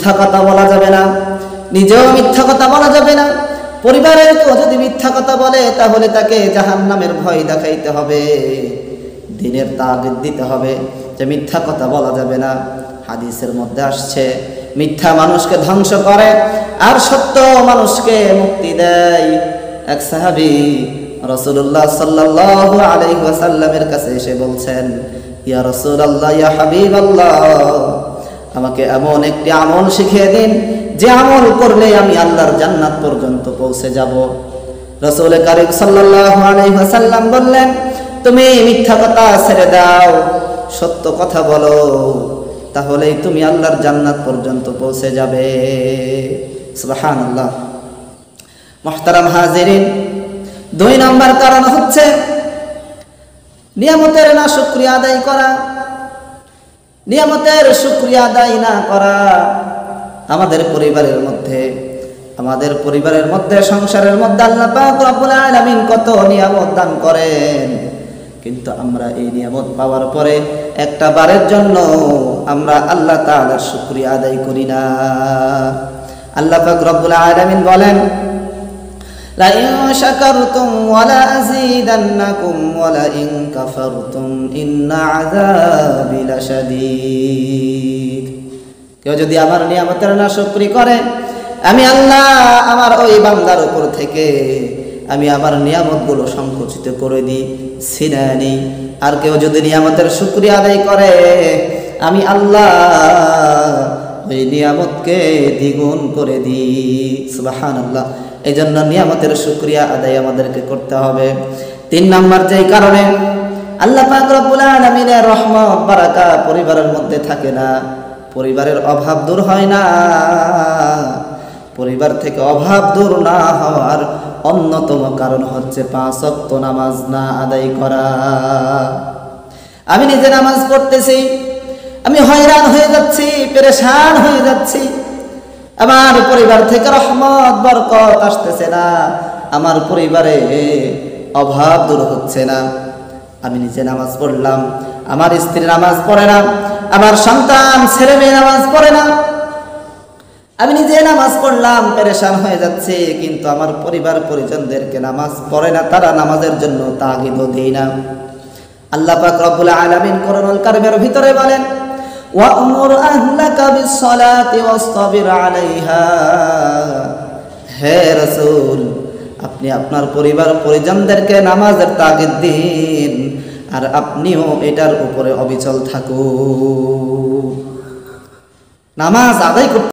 মিথ্যা কথা বলা যাবে না, নিজেও মিথ্যা কথা বলা যাবে না। পরিবারের কেউ যদি মিথ্যা কথা বলে তাহলে তাকে জাহান্নামের ভয় দেখাইতে হবে, দ্বীনের তাগিদ দিতে হবে যে মিথ্যা কথা বলা যাবে না। হাদিসের মধ্যে আসছে মিথ্যা মানুষকে ধ্বংস করে আর সত্য মানুষকে মুক্তি দেয়। এক সাহাবী রাসূলুল্লাহ সাল্লাল্লাহু আলাইহি ওয়াসাল্লামের কাছে এসে বলছেন, ইয়া রাসূলুল্লাহ, ইয়া হাবিবাল্লাহ, আমাকে এমন একটি আমল শিখিয়ে দিন যে আমল করলে আমি আল্লাহর জান্নাত পর্যন্ত পৌঁছে যাব। রাসূল কারীম সাল্লাল্লাহু আলাইহি ওয়াসাল্লাম বললেন, তুমি মিথ্যা কথা ছেড়ে দাও, সত্য কথা বলো, তাহলেই তুমি আল্লাহর জান্নাত পর্যন্ত পৌঁছে যাবে। সুবহানাল্লাহ। মুহতারাম হাজিরিন, 2 নম্বর কারণ হচ্ছে নিয়ামতের না শুকরিয়া আদায় করা। নিয়ামতের শুকরিয়া আদায় না করা। আমাদের পরিবারের মধ্যে সংসারের মধ্যে আল্লাহ পাক রব্বুল আলামিন কত নিয়ামত দান করেন, কিন্তু আমরা এই নিয়ামত পাওয়ার পরে একটা বারের জন্য আমরা আল্লাহ তাআলার শুকরিয়া আদায় করি না। আল্লাহ পাক রব্বুল আলামিন বলেন, লা ইন শাকারতুম ওয়া লা আযীদান্নাকুম ওয়া লা ইন কাফারতুম ইন্না আযাবি লাশাদীদ। কেউ যদি আমার নিয়ামতের নাশকরি করে, আমি আল্লাহ আমার ওই বান্দার উপর থেকে আমি আমার নিয়ামতগুলো সংকুচিত করে দিই, ছিনিয়ে নিই। আর কেউ যদি নিয়ামতের শুকরিয়া আদায় করে, আমি আল্লাহ ওই নিয়ামতকে দ্বিগুণ করে দিই। সুবহানাল্লাহ। এই জন্য নিয়ামতের শুকরিয়া আদায় আমাদেরকে করতে হবে। 3 নম্বর যেই কারণে আল্লাহ পাক রব্বুল আলামিনের রহমত বারাকাত পরিবারের মধ্যে থাকে না, পরিবারের অভাব দূর হয় না। পরিবার থেকে অভাব দূর না হওয়ার অন্যতম কারণ হচ্ছে 5 ওয়াক্ত নামাজ না আদায় করা। আমি নিজে নামাজ পড়তেছি, আমি হয়রান হয়ে যাচ্ছি, পেরেশান হয়ে যাচ্ছি, আমার পরিবার থেকে রহমত বরকত আসতেছে না, আমার পরিবারে অভাব দূর হচ্ছে না। আমি নিজে নামাজ পড়লাম, আমার স্ত্রী নামাজ পড়ে না, আমার সন্তান ছেলে মেয়ে নামাজ পড়ে না। আমি নিজে নামাজ পড়লাম, পেরেশান হয়ে যাচ্ছে, কিন্তু আমার পরিবার পরিজনদেরকে নামাজ পড়ে না, তারা নামাজের জন্য তাগিদও দেয় না। আল্লাহ পাক রব্বুল আলামিন কোরআনুল কারীমের ভিতরে বলেন, ওয়া'মুর আহলাকা বিস-সালাতি ওয়াসতাবির আলাইহা। হে রাসূল, আপনি আপনার পরিবার পরিজনদেরকে নামাজের তাগিদ দিন আর আপনিও এটার উপরে অবিচল থাকুন। নামাজ আদায় করতে